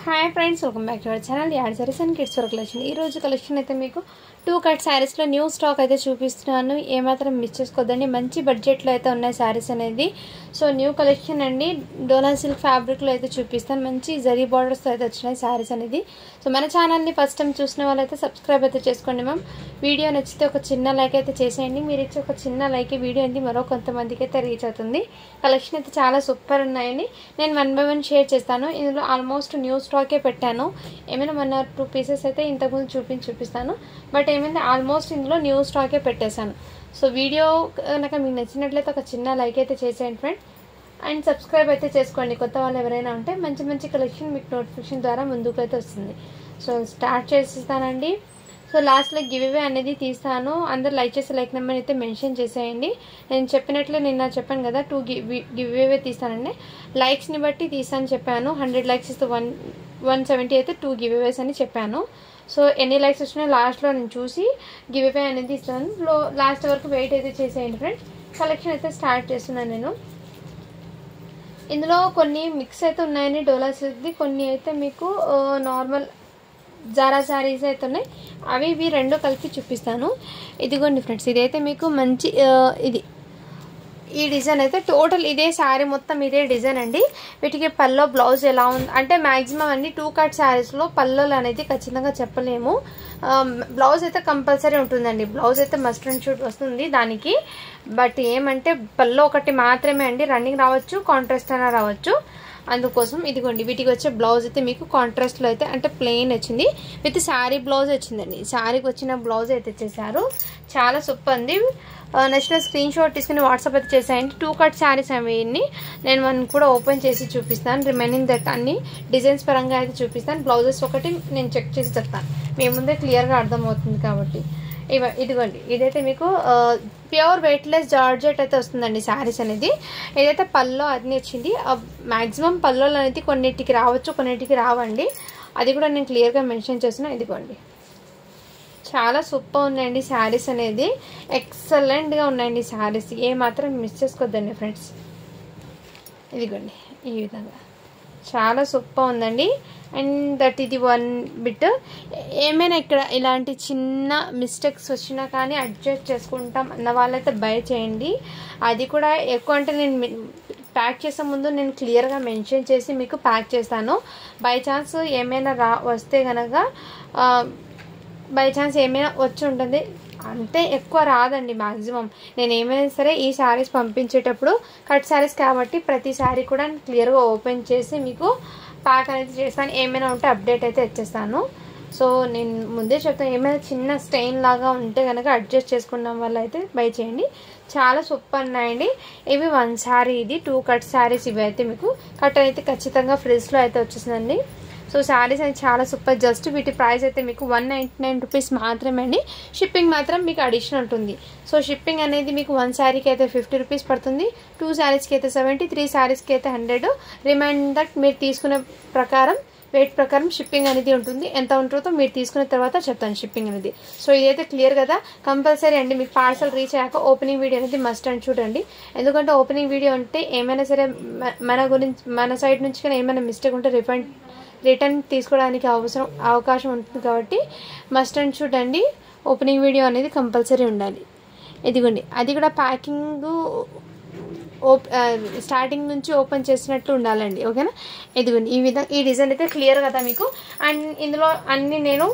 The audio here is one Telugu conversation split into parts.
Hi friends, welcome back to our channel add saris and kids were collection. ఈ రోజు కలెక్షన్ అయితే మీకు 2 కట్ శారీస్లో న్యూ స్టాక్ అయితే చూపిస్తున్నాను. ఏమాత్రం మిస్ చేసుకోవద్దండి. మంచి బడ్జెట్లో అయితే ఉన్నాయి శారీస్ అనేది. సో న్యూ కలెక్షన్ అండి. డోలా సిల్క్ ఫ్యాబ్రిక్లో అయితే చూపిస్తాను. మంచి జరీ బార్డర్స్తో అయితే వచ్చినాయి శారీస్ అనేది. సో మన ఛానల్ని ఫస్ట్ టైం చూసిన వాళ్ళైతే సబ్స్క్రైబ్ అయితే చేసుకోండి మ్యామ్. వీడియో నచ్చితే ఒక చిన్న లైక్ అయితే చేసేయండి. మీరు ఇచ్చే ఒక చిన్న లైక్ వీడియో అనేది మరో కొంతమందికి అయితే రీచ్ అవుతుంది. కలెక్షన్ అయితే చాలా సూపర్ ఉన్నాయండి. నేను 1 by 1 షేర్ చేస్తాను. ఇందులో ఆల్మోస్ట్ న్యూ స్టాకే పెట్టాను. ఏమైనా 1 or 2 పీసెస్ అయితే ఇంతకుముందు చూపిస్తాను. బట్ ఏమైంది, ఆల్మోస్ట్ ఇందులో న్యూ స్టాకే పెట్టేశాను. సో వీడియో కనుక మీకు నచ్చినట్లయితే ఒక చిన్న లైక్ అయితే చేసేయండి ఫ్రెండ్. అండ్ సబ్స్క్రైబ్ అయితే చేసుకోండి. కొత్త వాళ్ళు ఎవరైనా ఉంటే మంచి మంచి కలెక్షన్ మీకు నోటిఫికేషన్ ద్వారా ముందుకు అయితే వస్తుంది. సో స్టార్ట్ చేసిస్తానండి. సో లాస్ట్లో గివ్ అవే అనేది తీస్తాను. అందరు లైక్ చేసే లైక్ నెంబర్ అయితే మెన్షన్ చేసేయండి. నేను చెప్పినట్లు నిన్న చెప్పాను కదా, 2 గివ్ అవే తీస్తానండి. లైక్స్ని బట్టి తీస్తాను చెప్పాను. 100 లైక్స్ ఇస్తే 170 అయితే 2 గివ్ అవేస్ అని చెప్పాను. సో ఎన్ని లైక్స్ వచ్చినా లాస్ట్లో నేను చూసి గివ్ అవే అనేది ఇస్తాను. లాస్ట్ వరకు వెయిట్ అయితే చేసేయండి ఫ్రెండ్స్. కలెక్షన్ అయితే స్టార్ట్ చేస్తున్నాను నేను. ఇందులో కొన్ని మిక్స్ అయితే ఉన్నాయని డోలా సిల్క్ది, కొన్ని అయితే మీకు నార్మల్ జారా శారీస్ అయితే ఉన్నాయి. అవి ఇవి రెండు కలిపి చూపిస్తాను. ఇదిగోండి ఫ్రెండ్స్, ఇదైతే మీకు మంచి ఈ డిజైన్ అయితే టోటల్ ఇదే శారీ మొత్తం ఇదే డిజైన్ అండి. వీటికి పల్లో బ్లౌజ్ ఎలా ఉంది అంటే మ్యాక్సిమం అన్ని 2 కట్ శారీస్లో పల్లోలు అనేది ఖచ్చితంగా చెప్పలేము. బ్లౌజ్ అయితే కంపల్సరీ ఉంటుందండి. బ్లౌజ్ అయితే మస్ట్ అండ్ షూట్ వస్తుంది దానికి. బట్ ఏమంటే పల్లో ఒకటి మాత్రమే అండి. రన్నింగ్ రావచ్చు, కాంట్రాస్ట్ అయినా రావచ్చు. అందుకోసం ఇదిగోండి, వీటికి వచ్చే బ్లౌజ్ అయితే మీకు కాంట్రాస్ట్లో అయితే అంటే ప్లెయిన్ వచ్చింది. విత్ శారీ బ్లౌజ్ వచ్చిందండి. శారీకి వచ్చిన బ్లౌజ్ అయితే ఇచ్చేసారు. చాలా సూపర్ ఉంది. నచ్చిన స్క్రీన్ షాట్ తీసుకుని వాట్సాప్ అయితే చేసేయండి. 2 కట్ శారీస్ అవి నేను 1 కూడా ఓపెన్ చేసి చూపిస్తాను. రిమైనింగ్ దట్ అన్ని డిజైన్స్ పరంగా అయితే చూపిస్తాను. బ్లౌజెస్ ఒకటి నేను చెక్ చేసి చెప్తాను. మీ ముందే క్లియర్గా అర్థమవుతుంది కాబట్టి. ఇదిగోండి, ఇదైతే మీకు ప్యూర్ వెయిట్లెస్ జార్జెట్ అయితే వస్తుందండి శారీస్ అనేది. ఏదైతే పల్లో అన్ని వచ్చింది. మ్యాక్సిమం పల్లోలు అనేది కొన్నిటికి రావచ్చు, కొన్నిటికి రావండి. అది కూడా నేను క్లియర్గా మెన్షన్ చేస్తున్నాను. ఇదిగోండి, చాలా సూపర్ ఉన్నాయండి శారీస్ అనేది. ఎక్సలెంట్గా ఉన్నాయండి శారీస్. ఏమాత్రం మిస్ చేసుకోవద్దండి ఫ్రెండ్స్. ఇదిగోండి, ఈ విధంగా చాలా సూపర్ ఉందండి. అండ్ దట్ ఇది 1 బిట్. ఏమైనా ఇక్కడ ఇలాంటి చిన్న మిస్టేక్స్ వచ్చినా కానీ అడ్జస్ట్ చేసుకుంటాం అన్న వాళ్ళైతే బై చేయండి. అది కూడా ఎక్కువ అంటే నేను ప్యాక్ చేసే ముందు నేను క్లియర్గా మెన్షన్ చేసి మీకు ప్యాక్ చేస్తాను. బై ఛాన్స్ ఏమైనా వస్తే కనుక బై ఛాన్స్ ఏమైనా వచ్చి ఉంటుంది అంతే, ఎక్కువ రాదండి మ్యాక్సిమం. నేను ఏమైనా సరే ఈ శారీస్ పంపించేటప్పుడు కట్ శారీస్ కాబట్టి ప్రతి శారీ కూడా క్లియర్గా ఓపెన్ చేసి మీకు ప్యాక్ అనేది చేస్తాను. ఏమైనా ఉంటే అప్డేట్ అయితే ఇచ్చేస్తాను. సో నేను ముందే చెప్తాను, ఏమైనా చిన్న స్టెయిన్ లాగా ఉంటే కనుక అడ్జస్ట్ చేసుకున్న వల్ల అయితే బై చేయండి. చాలా సూపర్ ఉన్నాయండి. ఇవి 1 శారీ, ఇది 2 కట్ శారీస్. ఇవి అయితే మీకు కట్ అయితే ఖచ్చితంగా ఫ్రిడ్జ్లో అయితే వచ్చేసిందండి. సో శారీస్ అయితే చాలా సూపర్. జస్ట్ వీటి ప్రైస్ అయితే మీకు 199 రూపీస్ మాత్రమే అండి. షిప్పింగ్ మాత్రం మీకు అడిషనల్ ఉంటుంది. సో షిప్పింగ్ అనేది మీకు 1 శారీకి అయితే 50 రూపీస్ పడుతుంది. 2 శారీస్కి అయితే 70, 3 శారీస్కి అయితే 100. రిమైండ్ దట్ మీరు తీసుకునే ప్రకారం వెయిట్ ప్రకారం షిప్పింగ్ అనేది ఉంటుంది. ఎంత ఉంటుందో మీరు తీసుకున్న తర్వాత చెప్తాను షిప్పింగ్ అనేది. సో ఇదైతే క్లియర్ కదా, కంపల్సరీ అండి. మీకు పార్సల్ రీచ్ అయ్యాక ఓపెనింగ్ వీడియో అనేది మస్ట్ అండ్ చూడండి. ఎందుకంటే ఓపెనింగ్ వీడియో అంటే ఏమైనా సరే మన సైడ్ నుంచి కానీ ఏమైనా మిస్టేక్ ఉంటే రిటర్న్ తీసుకోవడానికి అవకాశం ఉంటుంది కాబట్టి మస్ట్ అండ్ చూడండి. ఓపెనింగ్ వీడియో అనేది కంపల్సరీ ఉండాలి. ఇదిగోండి, అది కూడా ప్యాకింగ్ స్టార్టింగ్ నుంచి ఓపెన్ చేసినట్టు ఉండాలండి. ఓకేనా? ఇదిగోండి, ఈ విధంగా ఈ డిజైన్ అయితే క్లియర్ కదా మీకు. అండ్ ఇందులో అన్ని నేను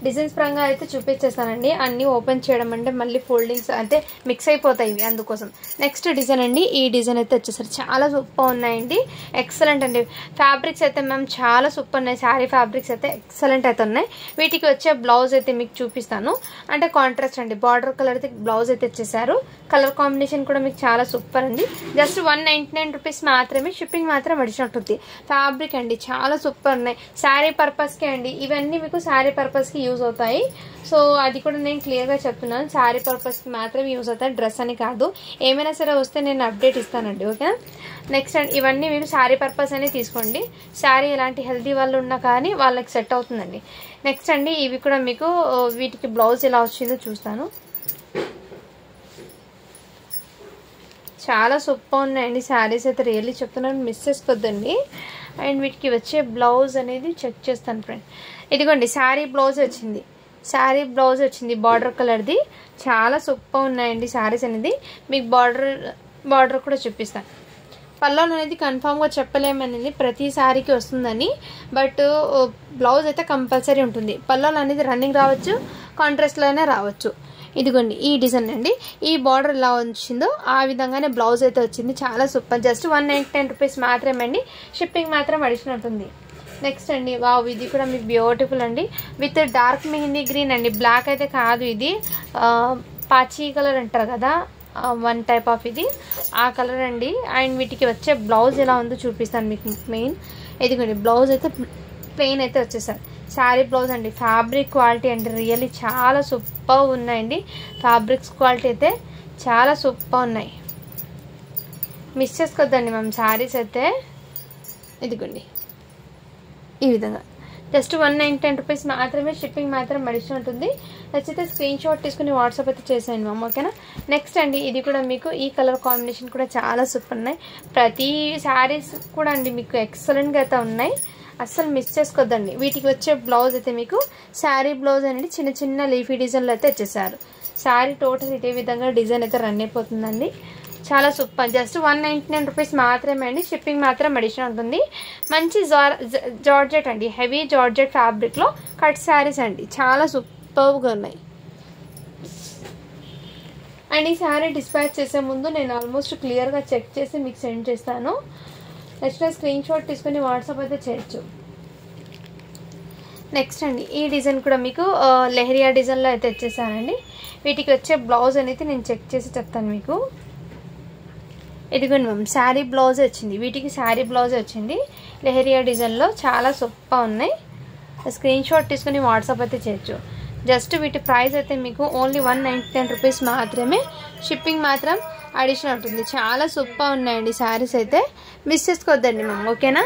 డిజైన్స్ పరంగా అయితే చూపించేస్తానండి. అన్నీ ఓపెన్ చేయడం అంటే మళ్ళీ ఫోల్డింగ్స్ అంటే మిక్స్ అయిపోతాయి ఇవి, అందుకోసం. నెక్స్ట్ డిజైన్ అండి. ఈ డిజైన్ అయితే వచ్చేసరి చాలా సూపర్ ఉన్నాయండి. ఎక్సలెంట్ అండి. ఫ్యాబ్రిక్స్ అయితే మ్యామ్ చాలా సూపర్ ఉన్నాయి. శారీ ఫ్యాబ్రిక్స్ అయితే ఎక్సలెంట్ అయితే ఉన్నాయి. వీటికి వచ్చే బ్లౌజ్ అయితే మీకు చూపిస్తాను. అంటే కాంట్రాస్ట్ అండి, బార్డర్ కలర్ అయితే బ్లౌజ్ అయితే వచ్చేసారు. కలర్ కాంబినేషన్ కూడా మీకు చాలా సూపర్ అండి. జస్ట్ 199 రూపీస్ మాత్రమే. షిప్పింగ్ మాత్రం అడిషనల్ ఉంటుంది. ఫ్యాబ్రిక్ అండి చాలా సూపర్ ఉన్నాయి. శారీ పర్పస్కే అండి. ఇవన్నీ మీకు శారీ పర్పస్కి యూజ్ అవుతాయి. సో అది కూడా నేను క్లియర్గా చెప్తున్నాను. శారీ పర్పస్కి మాత్రమే యూజ్ అవుతాయి, డ్రెస్ అని కాదు. ఏమైనా సరే వస్తే నేను అప్డేట్ ఇస్తానండి. ఓకేనా? నెక్స్ట్ అండి, ఇవన్నీ మీరు శారీ పర్పస్ అనే తీసుకోండి. శారీ ఎలాంటి హెల్తీ వాళ్ళు ఉన్నా కానీ వాళ్ళకి సెట్ అవుతుందండి. నెక్స్ట్ అండి, ఇవి కూడా మీకు వీటికి బ్లౌజ్ ఎలా వచ్చిందో చూస్తాను. చాలా సూపర్ ఉన్నాయండి శారీస్ అయితే, రియల్లీ చెప్తున్నాను, మిస్ చేసుకోవద్దండి. అండ్ వీటికి వచ్చే బ్లౌజ్ అనేది చెక్ చేస్తాను ఫ్రెండ్. ఇదిగోండి శారీ బ్లౌజ్ వచ్చింది, శారీ బ్లౌజ్ వచ్చింది బార్డర్ కలర్ది. చాలా సూపర్ ఉన్నాయండి శారీస్ అనేది. మీకు బార్డర్ కూడా చూపిస్తాను. పల్లోలు అనేది కన్ఫామ్గా చెప్పలేమనేది ప్రతి శారీకి వస్తుందని, బట్ బ్లౌజ్ అయితే కంపల్సరీ ఉంటుంది. పల్లోలు అనేది రన్నింగ్ రావచ్చు, కాంట్రాస్ట్లోనే రావచ్చు. ఇదిగోండి ఈ డిజైన్ అండి, ఈ బార్డర్ ఎలా వచ్చిందో ఆ విధంగానే బ్లౌజ్ అయితే వచ్చింది. చాలా సూపర్. జస్ట్ 110 రూపీస్ మాత్రమే అండి, షిప్పింగ్ మాత్రం అడిషనల్ ఉంటుంది. నెక్స్ట్ అండి, వావ్, ఇది కూడా మీకు బ్యూటిఫుల్ అండి, విత్ డార్క్ మెహందీ గ్రీన్ అండి, బ్లాక్ అయితే కాదు, ఇది పాచీ కలర్ అంటారు కదా, వన్ టైప్ ఆఫ్ ఇది ఆ కలర్ అండి. అండ్ వీటికి వచ్చే బ్లౌజ్ ఎలా ఉందో చూపిస్తాను మీకు. మెయిన్ ఇదిగోండి బ్లౌజ్ అయితే ప్లెయిన్ అయితే వచ్చేసారు. శారీ బ్లౌజ్ అండి, ఫ్యాబ్రిక్ క్వాలిటీ అండి రియల్లీ చాలా సూపర్ ఉన్నాయండి. ఫ్యాబ్రిక్స్ క్వాలిటీ అయితే చాలా సూపర్ ఉన్నాయి, మిస్ చేసుకోవద్దండి మ్యామ్ శారీస్ అయితే. ఇదిగోండి ఈ విధంగా జస్ట్ 110 రూపీస్ మాత్రమే, షిప్పింగ్ మాత్రం అడిషనల్ ఉంటుంది. నచ్చితే స్క్రీన్ షాట్ తీసుకుని వాట్సాప్ అయితే చేసేయండి మ్యామ్, ఓకేనా. నెక్స్ట్ అండి, ఇది కూడా మీకు ఈ కలర్ కాంబినేషన్ కూడా చాలా సూపర్ ఉన్నాయి. ప్రతి శారీస్ కూడా అండి మీకు ఎక్సలెంట్గా అయితే ఉన్నాయి, అస్సలు మిస్ చేసుకోవద్దండి. వీటికి వచ్చే బ్లౌజ్ అయితే మీకు శారీ బ్లౌజ్ అనేది చిన్న చిన్న లీఫీ డిజైన్లో అయితే వచ్చేసారు. శారీ టోటల్ ఇదే విధంగా డిజైన్ అయితే రన్ అయిపోతుందండి. చాలా సూపర్. జస్ట్ 199 రూపీస్ మాత్రమే అండి, షిప్పింగ్ మాత్రం అడిషనల్ ఉంటుంది. మంచి జార్జెట్ అండి, హెవీ జార్జెట్ ఫ్యాబ్రిక్లో కట్ శారీస్ అండి, చాలా సూపర్గా ఉన్నాయి. అండ్ ఈ శారీ డిస్పాచ్ చేసే ముందు నేను ఆల్మోస్ట్ క్లియర్గా చెక్ చేసి మీకు సెండ్ చేస్తాను. నెక్స్ట్ స్క్రీన్ షాట్ తీసుకుని వాట్సాప్ అయితే చేయొచ్చు. నెక్స్ట్ అండి, ఈ డిజైన్ కూడా మీకు లెహరియా డిజైన్లో అయితే వచ్చేసానండి. వీటికి వచ్చే బ్లౌజ్ అనేది నేను చెక్ చేసి చెప్తాను మీకు. ఇదిగోండి మ్యామ్ శారీ బ్లౌజ్ వచ్చింది, వీటికి శారీ బ్లౌజ్ వచ్చింది లెహరియా డిజైన్లో, చాలా సూపర్ ఉన్నాయి. స్క్రీన్ షాట్ తీసుకుని వాట్సాప్ అయితే చేయొచ్చు. జస్ట్ వీటి ప్రైస్ అయితే మీకు ఓన్లీ 199 రూపీస్ మాత్రమే, షిప్పింగ్ మాత్రం అడిషనల్ ఉంటుంది. చాలా సూపర్ ఉన్నాయండి శారీస్ అయితే, మిస్ చేసుకోవద్దండి మ్యామ్, ఓకేనా.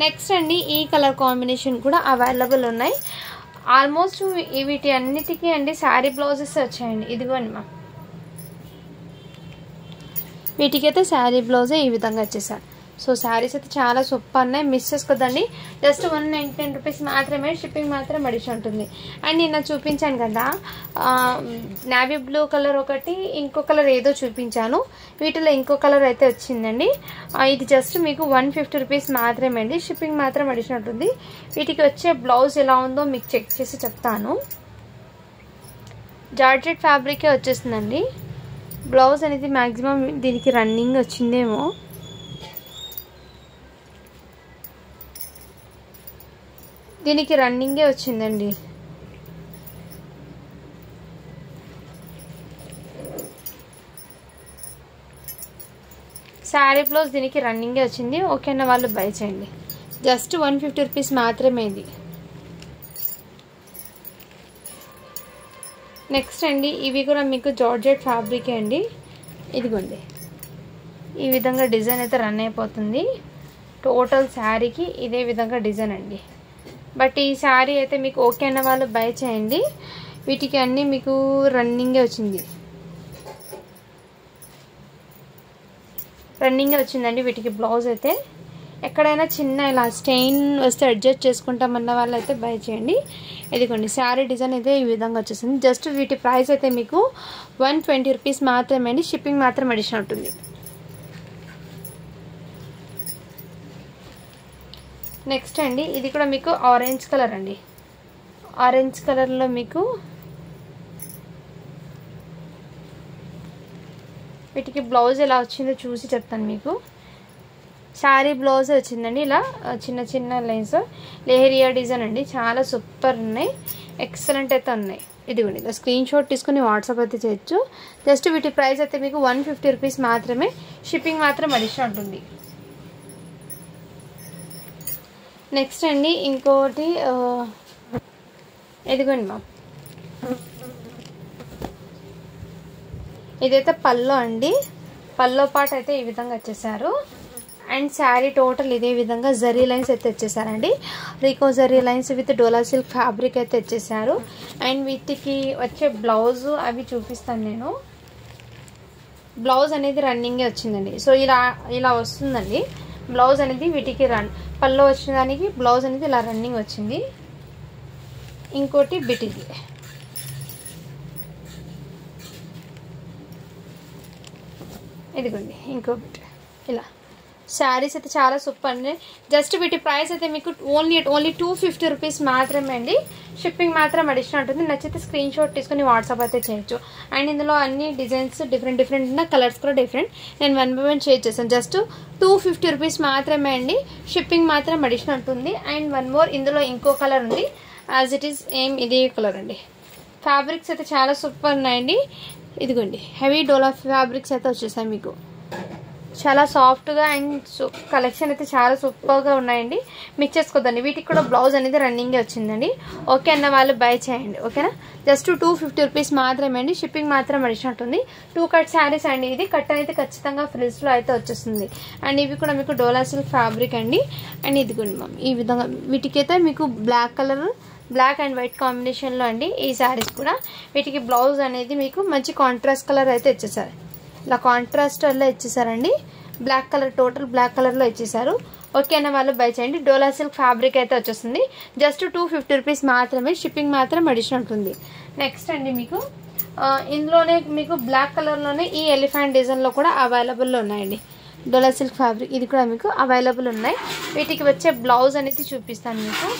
నెక్స్ట్ అండి, ఈ కలర్ కాంబినేషన్ కూడా అవైలబుల్ ఉన్నాయి. ఆల్మోస్ట్ వీటి అన్నిటికీ అండి శారీ బ్లౌజెస్ వచ్చాయండి. ఇదిగోండి మ్యామ్, వీటికైతే శారీ బ్లౌజే ఈ విధంగా వచ్చేసారు. సో శారీస్ అయితే చాలా సూపర్ ఉన్నాయి, మిస్ చేసుకోదండి. జస్ట్ 199 రూపీస్ మాత్రమే, షిప్పింగ్ మాత్రం అడిషన్ ఉంటుంది. అండ్ నిన్న చూపించాను కదా నావీ బ్లూ కలర్ ఒకటి, ఇంకో కలర్ ఏదో చూపించాను, వీటిలో ఇంకో కలర్ అయితే వచ్చిందండి. ఇది జస్ట్ మీకు 150 రూపీస్ మాత్రమే అండి, షిప్పింగ్ మాత్రం అడిషన్ ఉంటుంది. వీటికి వచ్చే బ్లౌజ్ ఎలా ఉందో మీకు చెక్ చేసి చెప్తాను. జార్జెట్ ఫ్యాబ్రికే వచ్చేస్తుందండి. బ్లౌజ్ అనేది మ్యాక్సిమం దీనికి రన్నింగ్ వచ్చిందేమో, దీనికి రన్నింగే వచ్చిందండి. శారీ బ్లౌజ్ దీనికి రన్నింగే వచ్చింది, ఓకేనా, వాళ్ళు బై చేయండి. జస్ట్ 150 రూపీస్ మాత్రమే ఇది. నెక్స్ట్ అండి, ఇవి కూడా మీకు జార్జెట్ ఫ్యాబ్రికే అండి. ఇదిగోండి ఈ విధంగా డిజైన్ అయితే రన్ అయిపోతుంది. టోటల్ శారీకి ఇదే విధంగా డిజైన్ అండి. బట్ ఈ శారీ అయితే మీకు ఓకే అన్న వాళ్ళు బై చేయండి. వీటికి అన్నీ మీకు రన్నింగే వచ్చింది, రన్నింగే వచ్చిందండి. వీటికి బ్లౌజ్ అయితే ఎక్కడైనా చిన్న ఇలా స్టెయిన్ వస్తే అడ్జస్ట్ చేసుకుంటామన్న వాళ్ళు అయితే బై చేయండి. ఇదిగోండి శారీ డిజైన్ అయితే ఈ విధంగా వచ్చేసింది. జస్ట్ వీటి ప్రైస్ అయితే మీకు 120 రూపీస్ మాత్రమే అండి, షిప్పింగ్ మాత్రం అడిషన్ ఉంటుంది. నెక్స్ట్ అండి, ఇది కూడా మీకు ఆరెంజ్ కలర్ అండి. ఆరెంజ్ కలర్లో మీకు వీటికి బ్లౌజ్ ఎలా వచ్చిందో చూసి చెప్తాను మీకు. శారీ బ్లౌజ్ వచ్చిందండి, ఇలా చిన్న చిన్న లైన్స్, లెహరియా డిజైన్ అండి, చాలా సూపర్ ఉన్నాయి, ఎక్సలెంట్ అయితే ఉన్నాయి. ఇదిగోండి ఇలా స్క్రీన్ షాట్ తీసుకుని వాట్సాప్ అయితే చేయొచ్చు. జస్ట్ వీటి ప్రైస్ అయితే మీకు 150 రూపీస్ మాత్రమే, షిప్పింగ్ మాత్రం అడిషన్ ఉంటుంది. నెక్స్ట్ అండి, ఇంకోటి ఇదిగోండి మ్యామ్, ఇదైతే పల్లో అండి. పల్లో పార్ట్ అయితే ఈ విధంగా వచ్చేసారు. అండ్ శారీ టోటల్ ఇదే విధంగా జరీ లైన్స్ అయితే వచ్చేసారండి. రీకో zari lines with Dola silk fabric అయితే వచ్చేసారు. అండ్ వీటికి వచ్చే బ్లౌజ్ అవి చూపిస్తాను నేను. బ్లౌజ్ అనేది రన్నింగే వచ్చిందండి. సో ఇలా వస్తుందండి బ్లౌజ్ అనేది. వీటికి పళ్ళు వచ్చిన దానికి బ్లౌజ్ అనేది ఇలా రన్నింగ్ వచ్చింది. ఇంకోటి బిటిది, ఇదిగోండి ఇంకో బిట్. ఇలా శారీస్ అయితే చాలా సూపర్ అండి. జస్ట్ వీటి ప్రైస్ అయితే మీకు ఓన్లీ 250 రూపీస్ మాత్రమే అండి. షిప్పింగ్ మాత్రం అడిషనల్ ఉంటుంది. నచ్చితే స్క్రీన్ షాట్ తీసుకుని వాట్సాప్ అయితే చేయొచ్చు. అండ్ ఇందులో అన్ని డిజైన్స్ డిఫరెంట్ ఉన్న కలర్స్ కూడా డిఫరెంట్. నేను 1 by 1 షేర్ చేస్తాను. జస్ట్ 250 రూపీస్ మాత్రమే అండి. షిప్పింగ్ మాత్రం అడిషనల్ ఉంటుంది. అండ్ వన్ మోర్, ఇందులో ఇంకో కలర్ ఉంది. యాజ్ ఇట్ ఈస్ ఇదే కలర్ అండి. ఫ్యాబ్రిక్స్ అయితే చాలా సూపర్ ఉన్నాయండి. ఇదిగోండి హెవీ డోలా ఫ్యాబ్రిక్స్ అయితే వచ్చేసాయి మీకు. చాలా సాఫ్ట్గా అండ్ కలెక్షన్ అయితే చాలా సూపర్గా ఉన్నాయండి. మిక్స్ చేసుకోద్దండి. వీటికి కూడా బ్లౌజ్ అనేది రన్నింగే వచ్చిందండి. ఓకే అన్న వాళ్ళు బై చేయండి. ఓకేనా, జస్ట్ 250 రూపీస్ మాత్రమే అండి. షిప్పింగ్ మాత్రం అడిషనల్ ఉంటుంది. 2 కట్ శారీస్ అండి. ఇది కట్ అయితే ఖచ్చితంగా ఫ్రిల్స్లో అయితే వచ్చేస్తుంది. అండ్ ఇవి కూడా మీకు డోలా సిల్క్ ఫ్యాబ్రిక్ అండి. అండ్ ఇదిగోండి మ్యామ్ ఈ విధంగా వీటికైతే మీకు బ్లాక్ అండ్ వైట్ కాంబినేషన్లో అండి ఈ శారీస్ కూడా. వీటికి బ్లౌజ్ అనేది మీకు మంచి కాంట్రాస్ట్ కలర్ అయితే ఇచ్చేసారు. ఇలా కాంట్రాస్ట్లో ఇచ్చేసారండి. బ్లాక్ కలర్, టోటల్ బ్లాక్ కలర్లో ఇచ్చేసారు. ఓకే అన్న వాళ్ళు బై చేయండి. డోలా సిల్క్ ఫ్యాబ్రిక్ అయితే వచ్చేస్తుంది. జస్ట్ 250 రూపీస్ మాత్రమే. షిప్పింగ్ మాత్రం అడిషనల్ ఉంటుంది. నెక్స్ట్ అండి మీకు ఇందులోనే మీకు బ్లాక్ కలర్లోనే ఈ ఎలిఫెంట్ డిజైన్లో కూడా అవైలబుల్లో ఉన్నాయండి. డోలా సిల్క్ ఫ్యాబ్రిక్ ఇది కూడా మీకు అవైలబుల్ ఉన్నాయి. వీటికి వచ్చే బ్లౌజ్ అనేది చూపిస్తాను మీకు.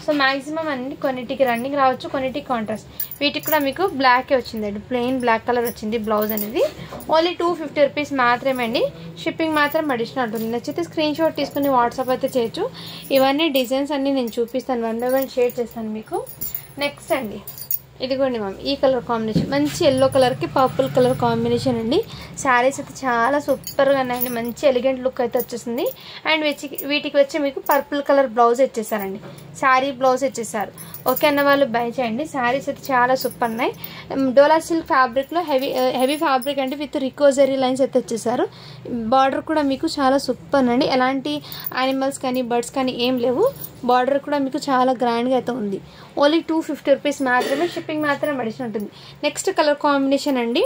సో మ్యాక్సిమం అన్ని కొన్నిటికి రన్నింగ్ రావచ్చు, కొన్నిటికి కాంట్రాస్ట్. వీటికి కూడా మీకు బ్లాకే వచ్చిందండి. ప్లెయిన్ బ్లాక్ కలర్ వచ్చింది బ్లౌజ్ అనేది. ఓన్లీ 250 రూపీస్ మాత్రమే అండి. షిప్పింగ్ మాత్రం అడిషనల్ ఉంటుంది. నచ్చితే స్క్రీన్ షాట్ తీసుకుని వాట్సాప్ అయితే చేయొచ్చు. ఇవన్నీ డిజైన్స్ అన్ని నేను చూపిస్తాను. 1 by 1 షేర్ చేస్తాను మీకు. నెక్స్ట్ అండి ఇదిగోండి మ్యామ్ ఈ కలర్ కాంబినేషన్, మంచి ఎల్లో కలర్కి పర్పుల్ కలర్ కాంబినేషన్ అండి. శారీస్ అయితే చాలా సూపర్గా ఉన్నాయండి. మంచి ఎలిగెంట్ లుక్ అయితే వచ్చేసింది. అండ్ వీటికి వచ్చి మీకు పర్పుల్ కలర్ బ్లౌజ్ ఇచ్చేసారండి. శారీ బ్లౌజ్ ఇచ్చేసారు. ఓకే అన్న వాళ్ళు బై చేయండి. శారీస్ అయితే చాలా సూపర్ ఉన్నాయి. డోలా సిల్క్ ఫ్యాబ్రిక్లో హెవీ ఫ్యాబ్రిక్ అండి. విత్ రికోజరీ లైన్స్ అయితే వచ్చేసారు. బార్డర్ కూడా మీకు చాలా సూపర్ అండి. ఎలాంటి యానిమల్స్ కానీ బర్డ్స్ కానీ ఏం లేవు. బార్డర్ కూడా మీకు చాలా గ్రాండ్గా అయితే ఉంది. ఓన్లీ 250 రూపీస్ మాత్రమే. షిప్పింగ్ మాత్రం అడిషనల్ ఉంటుంది. నెక్స్ట్ కలర్ కాంబినేషన్ అండి.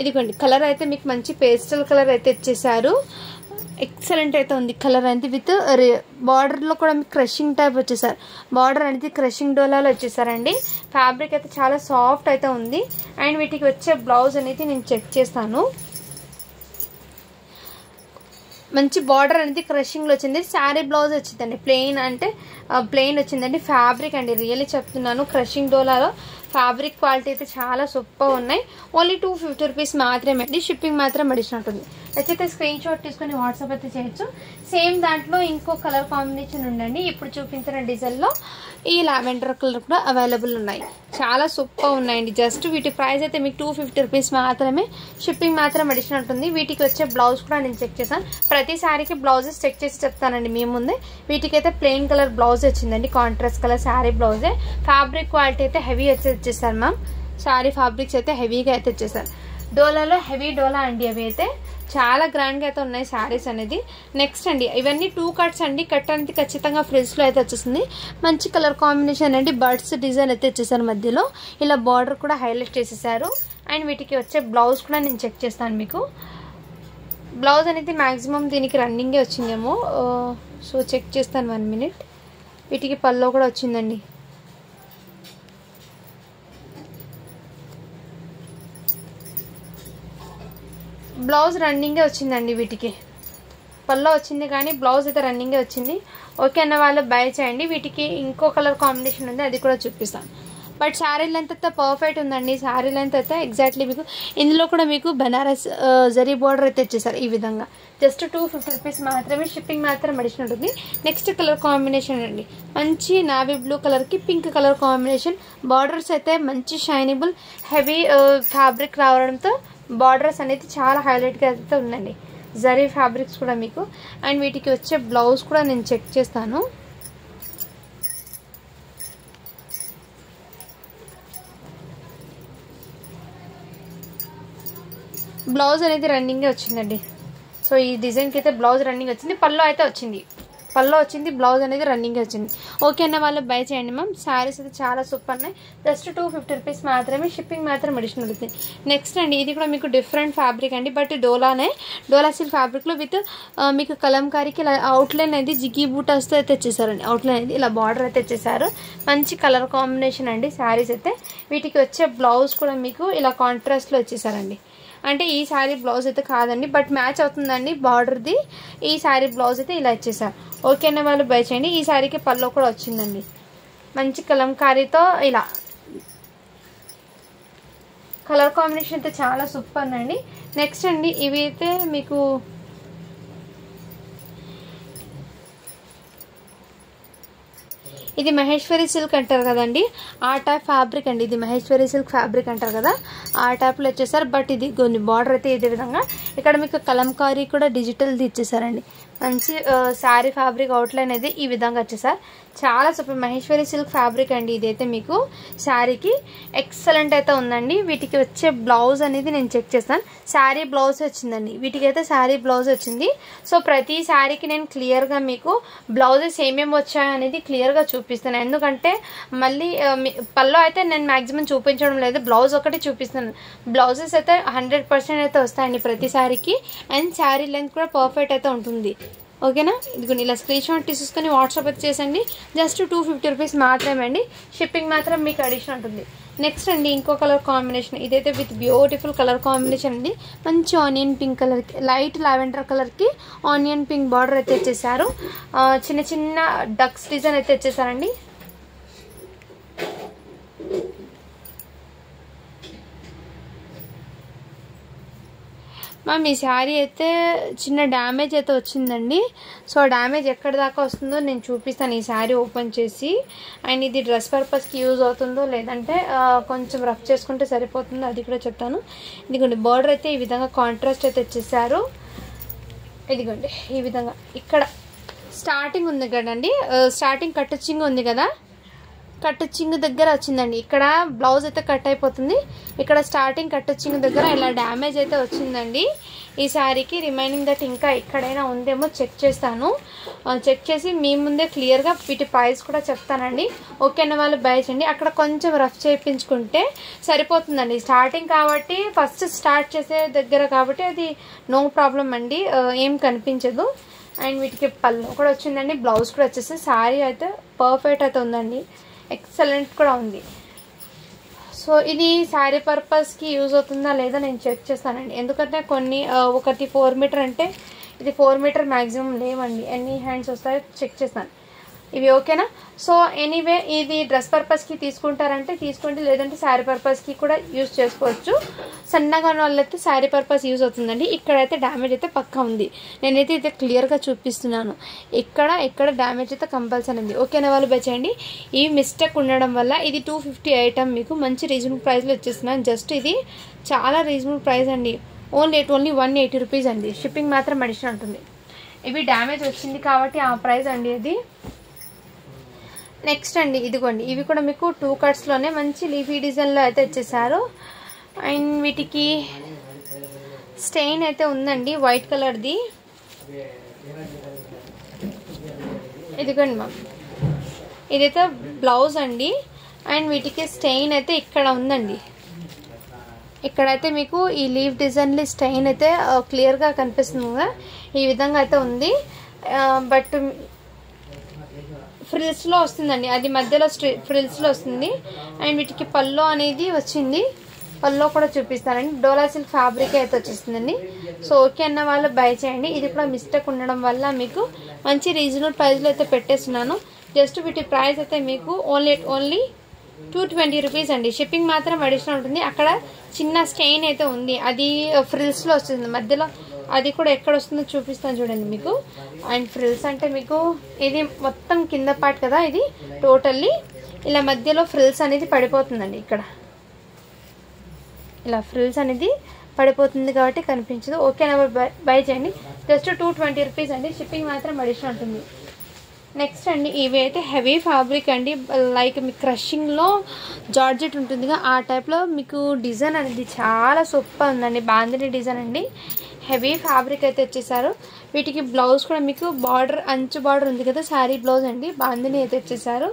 ఇదిగోండి కలర్ అయితే మీకు మంచి పేస్టల్ కలర్ అయితే ఇచ్చేసారు. ఎక్సలెంట్ అయితే ఉంది కలర్ అనేది. విత్ బార్డర్లో కూడా మీకు క్రషింగ్ టైప్ వచ్చేసారు. బార్డర్ అనేది క్రషింగ్ డోలాలో వచ్చేసారండి. ఫ్యాబ్రిక్ అయితే చాలా సాఫ్ట్ అయితే ఉంది. అండ్ వీటికి వచ్చే బ్లౌజ్ అనేది నేను చెక్ చేస్తాను. మంచి బార్డర్ అనేది క్రషింగ్లో వచ్చింది. శారీ బ్లౌజ్ వచ్చిందండి. ప్లెయిన్ వచ్చిందండి. ఫ్యాబ్రిక్ అండి రియల్లీ చెప్తున్నాను. క్రషింగ్ డోలాలో ఫ్యాబ్రిక్ క్వాలిటీ అయితే చాలా సూపర్ ఉన్నాయి. ఓన్లీ 250 రూపీస్ మాత్రమే అండి. షిప్పింగ్ మాత్రం అడిషనల్ ఉంటుంది. నచ్చితే స్క్రీన్ షాట్ తీసుకుని వాట్సాప్ అయితే చేయొచ్చు. సేమ్ దాంట్లో ఇంకో కలర్ కాంబినేషన్ ఉండండి. ఇప్పుడు చూపించిన డిజైన్లో ఈ లావెండర్ కలర్ కూడా అవైలబుల్ ఉన్నాయి. చాలా సూపర్ ఉన్నాయండి. జస్ట్ వీటి ప్రైస్ అయితే మీకు 250 రూపీస్ మాత్రమే. షిప్పింగ్ మాత్రం అడిషనల్ ఉంటుంది. వీటికి వచ్చే బ్లౌజ్ కూడా నేను చెక్ చేశాను. ప్రతి శారీకి బ్లౌజెస్ చెక్ చేసి చెప్తానండి మీ ముందే. వీటికైతే ప్లెయిన్ కలర్ బ్లౌజ్ వచ్చిందండి. కాంట్రాస్ట్ కలర్ శారీ బ్లౌజే. ఫ్యాబ్రిక్ క్వాలిటీ అయితే హెవీ వచ్చేసారు మ్యామ్. శారీ ఫ్యాబ్రిక్స్ అయితే హెవీగా అయితే వచ్చేసారు. డోలాలో హెవీ డోలా అండి. అవి అయితే చాలా గ్రాండ్గా అయితే ఉన్నాయి శారీస్ అనేది. నెక్స్ట్ అండి ఇవన్నీ 2 కట్స్ అండి. కట్ అనేది ఖచ్చితంగా ఫ్రిల్స్లో అయితే వచ్చేసింది. మంచి కలర్ కాంబినేషన్ అండి. బర్డ్స్ డిజైన్ అయితే వచ్చేసారు. మధ్యలో ఇలా బార్డర్ కూడా హైలైట్ చేసేసారు. అండ్ వీటికి వచ్చే బ్లౌజ్ కూడా నేను చెక్ చేస్తాను మీకు. బ్లౌజ్ అనేది మ్యాక్సిమం దీనికి రన్నింగే వచ్చిందేమో. సో చెక్ చేస్తాను 1 minute. వీటికి పల్లో కూడా వచ్చిందండి. బ్లౌజ్ రన్నింగే వచ్చిందండి. వీటికి పల్లో వచ్చింది కానీ బ్లౌజ్ అయితే రన్నింగే వచ్చింది. ఓకే అన్న వాళ్ళు బై చేయండి. వీటికి ఇంకో కలర్ కాంబినేషన్ ఉంది, అది కూడా చూపిస్తాను. బట్ శారీ లెంత్ అయితే పర్ఫెక్ట్ ఉందండి. శారీ లెంత్ అయితే ఎగ్జాక్ట్లీ మీకు ఇందులో కూడా మీకు బనారస్ జరీ బార్డర్ అయితే ఇచ్చేసారు. ఈ విధంగా జస్ట్ 250 రూపీస్ మాత్రమే. షిప్పింగ్ మాత్రం అడిషనల్ ఉంటుంది. నెక్స్ట్ కలర్ కాంబినేషన్ అండి. మంచి నావీ బ్లూ కలర్కి పింక్ కలర్ కాంబినేషన్. బార్డర్స్ అయితే మంచి షైనబుల్ హెవీ ఫ్యాబ్రిక్ రావడంతో బార్డర్స్ అనేది చాలా హైలైట్గా అయితే ఉందండి. జరీ ఫ్యాబ్రిక్స్ కూడా మీకు. అండ్ వీటికి వచ్చే బ్లౌజ్ కూడా నేను చెక్ చేస్తాను. బ్లౌజ్ అనేది రన్నింగే వచ్చిందండి. సో ఈ డిజైన్కి అయితే బ్లౌజ్ రన్నింగ్ వచ్చింది. పల్లో అయితే వచ్చింది. పల్లో వచ్చింది, బ్లౌజ్ అనేది రన్నింగ్ వచ్చింది. ఓకే అన్న వాళ్ళు బై చేయండి మ్యామ్. శారీస్ అయితే చాలా సూపర్ ఉన్నాయి. జస్ట్ 250 రూపీస్ మాత్రమే, షిప్పింగ్ మాత్రం అడిషనల్ అవుతుంది. నెక్స్ట్ అండి ఇది కూడా మీకు డిఫరెంట్ ఫ్యాబ్రిక్ అండి, బట్ డోలా సిల్క్ ఫ్యాబ్రిక్లో విత్ మీకు కలంకారీకి ఇలా అవుట్లైన్ అనేది జిగ్గి బూటాస్తో అయితే తెచ్చేసారండి. అవుట్లైన్ అనేది ఇలా బార్డర్ అయితే తెచ్చేసారు. మంచి కలర్ కాంబినేషన్ అండి శారీస్ అయితే. వీటికి వచ్చే బ్లౌజ్ కూడా మీకు ఇలా కాంట్రాస్ట్లో వచ్చేసారండి. అంటే ఈ శారీ బ్లౌజ్ అయితే కాదండి, బట్ మ్యాచ్ అవుతుందండి బార్డర్ది. ఈ శారీ బ్లౌజ్ అయితే ఇలా ఇచ్చేసారు. ఓకే అన్న వాళ్ళు బై చేయండి. ఈ శారీకి పల్లో కూడా వచ్చిందండి, మంచి కలంకారీతో ఇలా కలర్ కాంబినేషన్ అయితే చాలా సూపర్ అండి. నెక్స్ట్ అండి ఇవి అయితే మీకు ఇది మహేశ్వరి సిల్క్ అంటారు కదండి, ఆ టైప్ ఫ్యాబ్రిక్ అండి. ఇది మహేశ్వరి సిల్క్ ఫ్యాబ్రిక్ అంటారు కదా, ఆ టైప్లో వచ్చేసారు. బట్ ఇది కొన్ని బార్డర్ అయితే ఇదే విధంగా, ఇక్కడ మీకు కలంకారీ కూడా డిజిటల్ది ఇచ్చేసారండి. మంచి శారీ ఫ్యాబ్రిక్ అవుట్లైన్ అయితే ఈ విధంగా వచ్చేసారు. చాలా సూపర్ మహేశ్వరి సిల్క్ ఫ్యాబ్రిక్ అండి. ఇదైతే మీకు శారీకి ఎక్సలెంట్ అయితే ఉందండి. వీటికి వచ్చే బ్లౌజ్ అనేది నేను చెక్ చేస్తాను. శారీ బ్లౌజ్ వచ్చిందండి, వీటికి అయితే శారీ బ్లౌజ్ వచ్చింది. సో ప్రతి శారీకి నేను క్లియర్గా మీకు బ్లౌజెస్ ఏమేమి వచ్చాయో అనేది క్లియర్గా చూపిస్తాను. ఎందుకంటే మళ్ళీ పల్లో అయితే నేను మ్యాక్సిమం చూపించడం లేదు, బ్లౌజ్ ఒకటి చూపిస్తాను. బ్లౌజెస్ అయితే 100% అయితే వస్తాయండి ప్రతి శారీకి. అండ్ శారీ లెంత్ కూడా పర్ఫెక్ట్ అయితే ఉంటుంది. ఓకేనా, ఇదిగోండి ఇలా స్క్రీన్ షాట్ తీసుకొని వాట్సాప్ అయితే చేసండి. జస్ట్ 250 రూపీస్ మాత్రమే అండి, షిప్పింగ్ మాత్రం మీకు అడిషన్ ఉంటుంది. నెక్స్ట్ అండి ఇంకో కలర్ కాంబినేషన్, ఇదైతే విత్ బ్యూటిఫుల్ కలర్ కాంబినేషన్ అండి. మంచి ఆనియన్ పింక్ కలర్కి లైట్ లావెండర్ కలర్కి ఆనియన్ పింక్ బార్డర్ అయితే వచ్చేసారు. చిన్న చిన్న డక్స్ డిజైన్ అయితే వచ్చేసారండి. మ్యామ్ ఈ శారీ అయితే చిన్న డ్యామేజ్ అయితే వచ్చిందండి. సో డ్యామేజ్ ఎక్కడి దాకా వస్తుందో నేను చూపిస్తాను ఈ శారీ ఓపెన్ చేసి. అండ్ ఇది డ్రెస్ పర్పస్కి యూజ్ అవుతుందో లేదంటే కొంచెం రఫ్ చేసుకుంటే సరిపోతుందో అది కూడా చెప్తాను. ఇదిగోండి బార్డర్ అయితే ఈ విధంగా కాంట్రాస్ట్ అయితే వచ్చేసారు. ఇదిగోండి ఈ విధంగా ఇక్కడ స్టార్టింగ్ ఉంది కదండి, స్టార్టింగ్ కట్టింగ్ ఉంది కదా, కట్టింగ్ దగ్గర వచ్చిందండి. ఇక్కడ బ్లౌజ్ అయితే కట్ అయిపోతుంది, ఇక్కడ స్టార్టింగ్ కట్టింగ్ దగ్గర ఇలా డ్యామేజ్ అయితే వచ్చిందండి ఈ శారీకి. రిమైనింగ్ దట్ ఇంకా ఎక్కడైనా ఉందేమో చెక్ చేస్తాను. చెక్ చేసి మీ ముందే క్లియర్గా వీటి ప్రైస్ కూడా చెప్తానండి. ఓకే అన్న వాళ్ళు బై చేయండి. అక్కడ కొంచెం రఫ్ చేయించుకుంటే సరిపోతుందండి. స్టార్టింగ్ కాబట్టి ఫస్ట్ స్టార్ట్ చేసే దగ్గర కాబట్టి అది నో ప్రాబ్లం అండి, ఏం కనిపించదు. అండ్ వీటికి పళ్ళు కూడా వచ్చిందండి, బ్లౌజ్ కూడా వచ్చేసి. శారీ అయితే పర్ఫెక్ట్ అయితే ఉందండి, ఎక్సలెంట్ కూడా ఉంది. సో ఇది శారీ పర్పస్కి యూజ్ అవుతుందా లేదా నేను చెక్ చేస్తానండి. ఎందుకంటే కొన్ని ఒకటి 4 మీటర్ అంటే ఇది 4 మీటర్ మ్యాక్సిమం లేవండి, ఎన్ని హ్యాండ్స్ వస్తాయో చెక్ చేస్తాను ఇవి. ఓకేనా, సో ఎనీవే ఇది డ్రెస్ పర్పస్కి తీసుకుంటారంటే తీసుకోండి, లేదంటే శారీ పర్పస్కి కూడా యూజ్ చేసుకోవచ్చు. సన్నగా ఉన్న వాళ్ళైతే శారీ పర్పస్ యూజ్ అవుతుందండి. ఇక్కడైతే డ్యామేజ్ అయితే పక్కా ఉంది, నేనైతే ఇది క్లియర్గా చూపిస్తున్నాను. ఇక్కడ డ్యామేజ్ అయితే కంపల్సరీ ఉంది. ఓకేనా వాళ్ళు బెచ్చండి. ఈ మిస్టేక్ ఉండడం వల్ల ఇది 250 ఐటమ్ మీకు మంచి రీజనబుల్ ప్రైస్లో వచ్చేస్తున్నాను. జస్ట్ ఇది చాలా రీజనబుల్ ప్రైస్ అండి, ఓన్లీ 180 రూపీస్ అండి. షిప్పింగ్ మాత్రం అడిషనల్ ఉంటుంది. ఇవి డ్యామేజ్ వచ్చింది కాబట్టి ఆ ప్రైస్ అండి ఇది. నెక్స్ట్ అండి ఇదిగోండి ఇవి కూడా మీకు 2 కట్స్లోనే మంచి లీఫీ డిజైన్లో అయితే వచ్చేసారు. అండ్ వీటికి స్టెయిన్ అయితే ఉందండి వైట్ కలర్ది. ఇదిగోండి మ్యామ్, ఇదైతే బ్లౌజ్ అండి. అండ్ వీటికి స్టెయిన్ అయితే ఇక్కడ ఉందండి. ఇక్కడైతే మీకు ఈ లీఫ్ డిజైన్లో స్టెయిన్ అయితే క్లియర్గా కనిపిస్తుంది కదా, ఈ విధంగా అయితే ఉంది. బట్ ఫ్రిల్స్లో వస్తుందండి, అది మధ్యలో ఫ్రిల్స్లో వస్తుంది. అండ్ వీటికి పల్లో అనేది వచ్చింది, పల్లో కూడా చూపిస్తానండి. డోలా సిల్క్ ఫ్యాబ్రిక్ అయితే వచ్చేస్తుందండి. సో ఓకే అన్న వాళ్ళు బై చేయండి. ఇది కూడా మిస్టేక్ ఉండడం వల్ల మీకు మంచి రీజనబుల్ ప్రైస్లో అయితే పెట్టేస్తున్నాను. జస్ట్ వీటి ప్రైస్ అయితే మీకు ఓన్లీ 220 రూపీస్ అండి. షిప్పింగ్ మాత్రం అడిషనల్ ఉంటుంది. అక్కడ చిన్న స్టెయిన్ అయితే ఉంది, అది ఫ్రిల్స్లో వస్తుంది మధ్యలో, అది కూడా ఎక్కడ వస్తుందో చూపిస్తాను చూడండి మీకు. అండ్ ఫ్రిల్స్ అంటే మీకు ఇది మొత్తం కింద పార్ట్ కదా, ఇది టోటల్లీ ఇలా మధ్యలో ఫ్రిల్స్ అనేది పడిపోతుందండి. ఇక్కడ ఇలా ఫ్రిల్స్ అనేది పడిపోతుంది కాబట్టి కనిపించదు. ఓకే నెంబర్ బై చేయండి. జస్ట్ 220 రూపీస్ అండి. షిప్పింగ్ మాత్రం అడిషనల్ ఉంటుంది. నెక్స్ట్ అండి ఇవి అయితే హెవీ ఫ్యాబ్రిక్ అండి, లైక్ మీకు క్రషింగ్లో జార్జెట్ ఉంటుందిగా ఆ టైప్లో మీకు డిజైన్ అనేది చాలా సూపర్ ఉందండి. బాందిని డిజైన్ అండి, హెవీ ఫ్యాబ్రిక్ అయితే వచ్చేసారు. వీటికి బ్లౌజ్ కూడా మీకు బార్డర్ అంచు బార్డర్ ఉంది కదా, శారీ బ్లౌజ్ అండి, బాందిని అయితే వచ్చేసారు.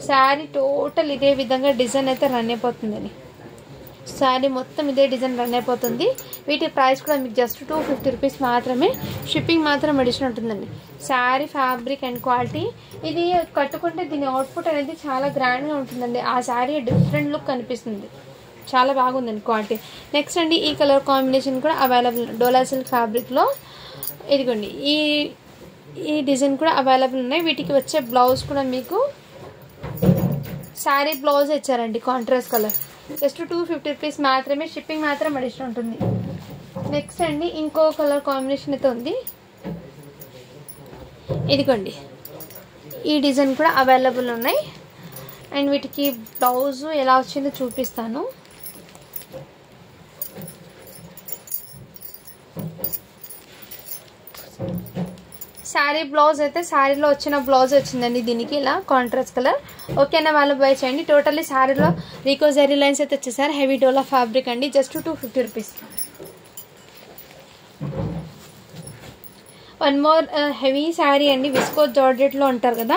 శారీ టోటల్ ఇదే విధంగా డిజైన్ అయితే రన్ అయిపోతుందండి. శారీ మొత్తం ఇదే డిజైన్ రన్ అయిపోతుంది. వీటి ప్రైస్ కూడా మీకు జస్ట్ 250 రూపీస్ మాత్రమే, షిప్పింగ్ మాత్రం అడిషన్ ఉంటుందండి. శారీ ఫ్యాబ్రిక్ అండ్ క్వాలిటీ, ఇది కట్టుకుంటే దీని అవుట్పుట్ అనేది చాలా గ్రాండ్గా ఉంటుందండి. ఆ శారీ డిఫరెంట్ లుక్ కనిపిస్తుంది, చాలా బాగుందండి క్వాలిటీ. నెక్స్ట్ అండి ఈ కలర్ కాంబినేషన్ కూడా అవైలబుల్ డోలా సిల్క్ ఫ్యాబ్రిక్లో. ఇదిగోండి ఈ డిజైన్ కూడా అవైలబుల్ ఉన్నాయి. వీటికి వచ్చే బ్లౌజ్ కూడా మీకు శారీ బ్లౌజ్ ఇచ్చారండి, కాంట్రాస్ట్ కలర్, జస్ట్ 250 రూపీస్ మాత్రమే, షిప్పింగ్ మాత్రం అడిషన్ ఉంటుంది. నెక్స్ట్ అండి ఇంకో కలర్ కాంబినేషన్ అయితే ఉంది. ఇదిగోండి ఈ డిజైన్ కూడా అవైలబుల్ ఉన్నాయి. అండ్ వీటికి బ్లౌజ్ ఎలా వచ్చిందో చూపిస్తాను. శారీ బ్లౌజ్ అయితే శారీలో వచ్చిన బ్లౌజ్ వచ్చిందండి దీనికి, ఇలా కాంట్రాస్ట్ కలర్. ఓకేనా, వాళ్ళు బై చేయండి. టోటల్లీ శారీలో రీకో జరీ లైన్స్ అయితే వచ్చేసారు. హెవీ డోలా ఫ్యాబ్రిక్ అండి, just 250 rupees. One more heavy sari అండి, విస్కోస్ జార్జెట్లో అంటారు కదా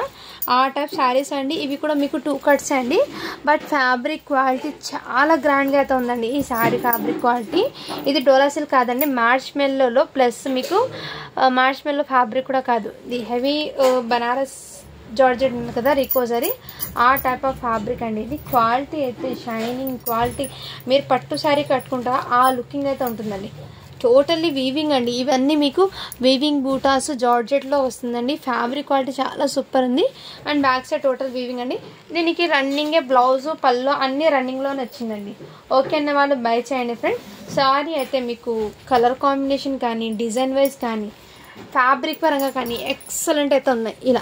ఆ టైప్ శారీస్ అండి. ఇవి కూడా మీకు 2 కట్స్ అండి, బట్ ఫ్యాబ్రిక్ క్వాలిటీ చాలా గ్రాండ్గా అయితే ఉందండి ఈ శారీ ఫ్యాబ్రిక్ క్వాలిటీ. ఇది డోలా సిల్క్ కాదండి, మార్ష్మెల్లోలో ప్లస్ మీకు మార్ష్మెల్లో ఫ్యాబ్రిక్ కూడా కాదు, ఇది హెవీ బనారస్ జార్జెట్ ఉంది కదా రికోజరీ, ఆ టైప్ ఆఫ్ ఫ్యాబ్రిక్ అండి. ఇది క్వాలిటీ అయితే షైనింగ్ క్వాలిటీ, మీరు పట్టు శారీ కట్టుకుంటారా ఆ లుకింగ్ అయితే ఉంటుందండి. టోటల్లీ వీవింగ్ అండి, ఇవన్నీ మీకు వీవింగ్ బూటాస్ జార్జెట్లో వస్తుందండి. ఫ్యాబ్రిక్ క్వాలిటీ చాలా సూపర్ ఉంది. And back side total weaving అండి. దీనికి రన్నింగే బ్లౌజు పళ్ళు అన్నీ రన్నింగ్లోనే వచ్చిందండి. ఓకే అన్న వాళ్ళు బై చేయండి ఫ్రెండ్. సారీ అయితే మీకు కలర్ కాంబినేషన్ కానీ డిజైన్ వైజ్ కానీ ఫ్యాబ్రిక్ పరంగా కానీ ఎక్సలెంట్ అయితే ఉన్నాయి. ఇలా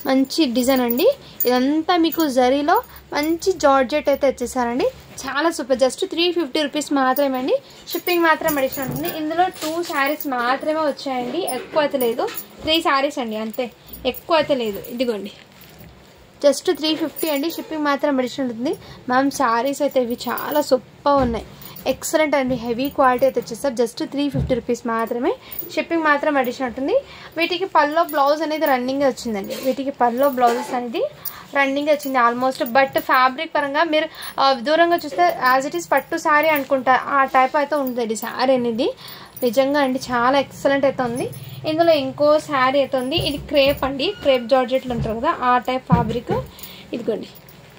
మంచి డిజైన్ అండి, ఇదంతా మీకు జరీలో మంచి జార్జెట్ అయితే వచ్చేసారండి, చాలా సూపర్. జస్ట్ 350 రూపీస్ మాత్రమే అండి, షిప్పింగ్ మాత్రం అడిషన్ ఉంటుంది. ఇందులో 2 శారీస్ మాత్రమే వచ్చాయండి, ఎక్కువ అయితే లేదు. 3 శారీస్ అండి అంతే, ఎక్కువ అయితే లేదు. ఇదిగోండి జస్ట్ 350 అండి, షిప్పింగ్ మాత్రం అడిషన్ ఉంటుంది. మ్యామ్ శారీస్ అయితే ఇవి చాలా సూపర్ ఉన్నాయి, ఎక్సలెంట్ అండి, హెవీ క్వాలిటీ అయితే వచ్చేస్తారు. జస్ట్ 350 రూపీస్ మాత్రమే, షిప్పింగ్ మాత్రం అడిషన్ ఉంటుంది. వీటికి పల్లో బ్లౌజ్ అనేది రన్నింగ్ వచ్చిందండి, వీటికి పల్లో బ్లౌజెస్ అనేది రన్నింగ్ వచ్చింది ఆల్మోస్ట్. బట్ ఫ్యాబ్రిక్ పరంగా మీరు దూరంగా చూస్తే యాజ్ ఇట్ ఈస్ పట్టు శారీ అనుకుంటా ఆ టైప్ అయితే ఉందండి శారీ అనేది. నిజంగా అండి చాలా ఎక్సలెంట్ అయితే ఉంది. ఇందులో ఇంకో శారీ అయితే ఉంది, ఇది క్రేప్ అండి, క్రేప్ జార్జెట్లు ఉంటారు కదా ఆ టైప్ ఫ్యాబ్రిక్. ఇదిగోండి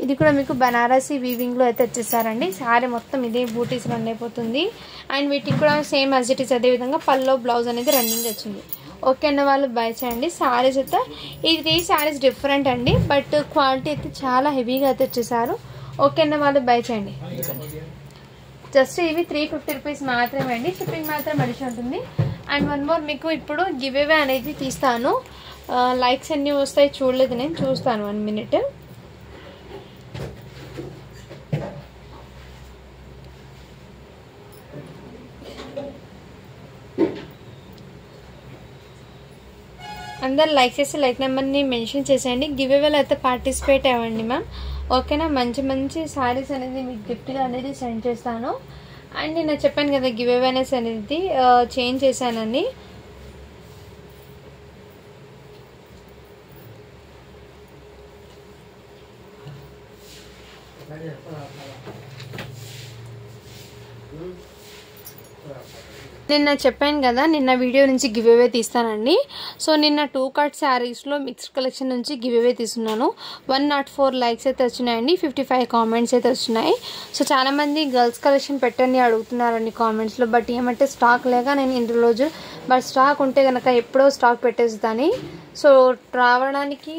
ఇది కూడా మీకు బనారసీ వీవింగ్లో అయితే వచ్చేసారండి. శారీ మొత్తం ఇదే బూటీస్ రన్ అయిపోతుంది. అండ్ వీటికి కూడా సేమ్ యాజ్ ఇట్ ఈస్ అదేవిధంగా పల్లో బ్లౌజ్ అనేది రన్నింగ్ వచ్చింది. ఓకే అన్న వాళ్ళు బై చేయండి. శారీస్ అయితే ఇది శారీస్ డిఫరెంట్ అండి, బట్ క్వాలిటీ అయితే చాలా హెవీగా అయితే వచ్చేసారు. ఓకే అన్న వాళ్ళు బై చేయండి. జస్ట్ ఇవి 350 రూపీస్ మాత్రమే అండి, షిప్పింగ్ మాత్రం అడిషన్ ఉంటుంది. అండ్ వన్ మోర్ మీకు ఇప్పుడు గివ్ అవే అనేది తీస్తాను. లైక్స్ అన్నీ వస్తాయి, చూడలేదు నేను, చూస్తాను 1 మినిట్. అందరు లైక్ చేసి లైక్ నెంబర్ని మెన్షన్ చేసేయండి. గివ్ అవేలో అయితే పార్టిసిపేట్ అవ్వండి మ్యామ్. ఓకేనా, మంచి మంచి శారీస్ అనేది మీకు గిఫ్ట్గా అనేది సెండ్ చేస్తాను. అండ్ నేను చెప్పాను కదా గివ్ అవేనెస్ అనేది చేంజ్ చేశానని. నిన్న చెప్పాను కదా నిన్న వీడియో నుంచి గివ్ అవే తీస్తానండి. సో నిన్న 2 కట్ శారీస్లో మిక్స్డ్ కలెక్షన్ నుంచి గివ్ అవే తీస్తున్నాను. 104 లైక్స్ అయితే వచ్చినాయండి, 55 కామెంట్స్ అయితే వచ్చినాయి. సో చాలామంది గర్ల్స్ కలెక్షన్ పెట్టండి అడుగుతున్నారండి కామెంట్స్లో, బట్ ఏమంటే స్టాక్ లేక నేను ఇన్ని రోజులు, బట్ స్టాక్ ఉంటే కనుక ఎప్పుడో స్టాక్ పెట్టేస్తాను. సో రావడానికి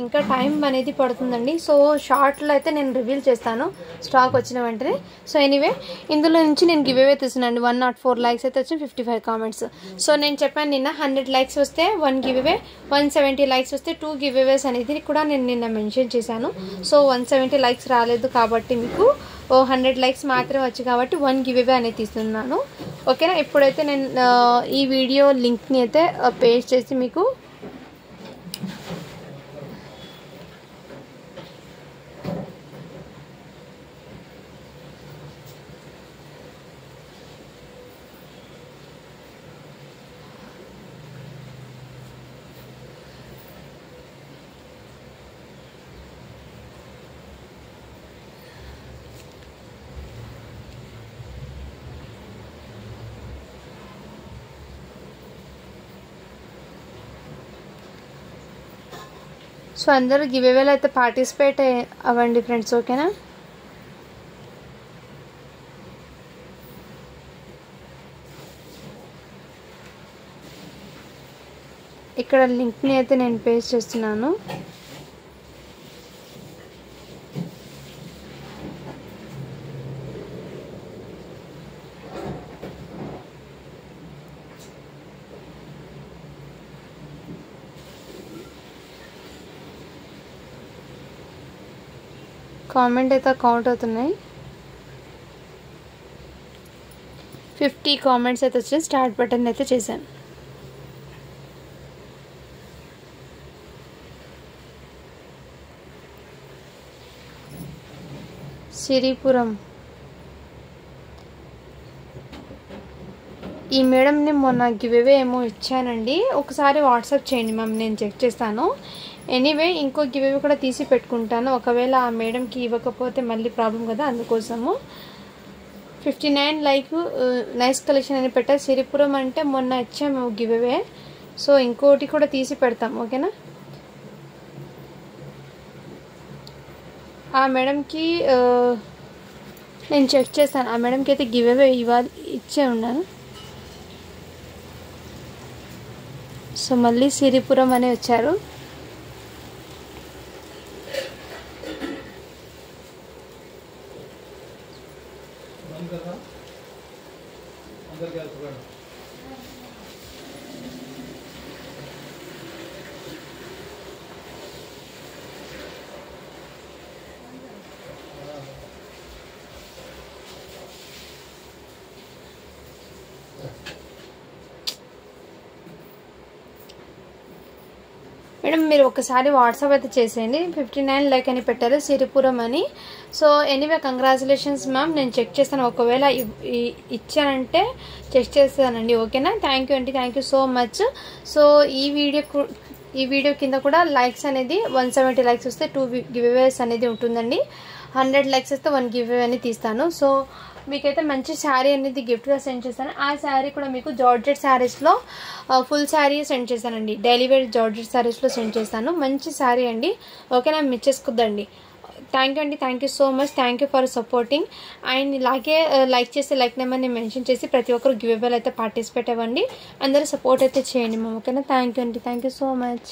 ఇంకా టైం అనేది పడుతుందండి. సో షార్ట్లో అయితే నేను రివీల్ చేస్తాను స్టాక్ వచ్చిన వెంటనే. సో ఎనీవే ఇందులో నుంచి నేను గివ్ అవే తీస్తున్నాను. 104 లైక్స్ అయితే వచ్చి 55 కామెంట్స్. సో నేను చెప్పాను నిన్న 100 లైక్స్ వస్తే 1 గివ్ అవే, 170 లైక్స్ వస్తే 2 గివ్ అవేస్ అనేది కూడా నేను నిన్న మెన్షన్ చేశాను. సో 170 లైక్స్ రాలేదు కాబట్టి మీకు 100 లైక్స్ మాత్రమే వచ్చి కాబట్టి 1 గివ్ అవే అనేది తీస్తున్నాను. ఓకేనా, ఇప్పుడైతే నేను ఈ వీడియో లింక్ని అయితే పేస్ట్ చేసి మీకు సో అందరూ గివ్ అవేలో అయితే పార్టిసిపేట్ అవ్వండి ఫ్రెండ్స్, ఓకేనా. ఇక్కడ లింక్ని అయితే నేను పేస్ట్ చేస్తున్నాను. కామెంట్ అయితే కౌంట్ అవుతున్నాయి. 50 కామెంట్స్ అయితే వచ్చి స్టార్ట్ బటన్ అయితే చేశాను. సిరిపురం ఈ మేడంని మొన్న గివ్ అవే ఏమో ఇచ్చానండి, ఒకసారి వాట్సాప్ చేయండి మ్యామ్, నేను చెక్ చేస్తాను. ఎనీవే ఇంకో గివ్ అవే కూడా తీసి పెట్టుకుంటాను, ఒకవేళ ఆ మేడంకి ఇవ్వకపోతే మళ్ళీ ప్రాబ్లం కదా, అందుకోసము. 59 లైక్ నైస్ కలెక్షన్ అని పెట్టారు. సిరిపురం అంటే మొన్న ఇచ్చాము గివ్ అవే, సో ఇంకోటి కూడా తీసి పెడతాం, ఓకేనా. ఆ మేడంకి నేను చెక్ చేస్తాను, ఆ మేడంకి అయితే గివ్ అవే ఇచ్చే ఉన్నాను. సో మళ్ళీ సిరిపురం అనే వచ్చారు. మేడం మీరు ఒకసారి వాట్సాప్ అయితే చేసేయండి. 59 లైక్ అని పెట్టారు, సిరిపురం అని. సో ఎనీవే కంగ్రాచులేషన్స్ మ్యామ్, నేను చెక్ చేస్తాను, ఒకవేళ ఇచ్చానంటే చెక్ చేస్తానండి, ఓకేనా. థ్యాంక్ యూ అండి, thank you so much. So ఈ వీడియో కింద కూడా లైక్స్ అనేది 170 లైక్స్ వస్తే 2 గివ్ అవేస్ అనేది ఉంటుందండి. 100 లైక్స్ వస్తే 1 గివ్ అవే అని తీస్తాను. సో మీకైతే మంచి శారీ అనేది గిఫ్ట్గా సెండ్ చేస్తాను. ఆ శారీ కూడా మీకు జార్జెట్ శారీస్లో ఫుల్ శారీ సెండ్ చేస్తానండి, డైలీ వేర్ జార్జెట్ శారీస్లో సెండ్ చేస్తాను. మంచి శారీ అండి, ఓకేనా, మిస్ చేసుకోద్దండి. థ్యాంక్ యూ అండి, thank you so much, thank you for supporting. And ఇలాగే లైక్ చేసి లైక్ నెంబర్ని మెన్షన్ చేసి ప్రతి ఒక్కరు గివ్ అవేలో అయితే పార్టిసిపేట్ అవ్వండి. అందరూ సపోర్ట్ అయితే చేయండి మ్యామ్, ఓకేనా. థ్యాంక్ యూ అండి, థ్యాంక్ యూ సో మచ్.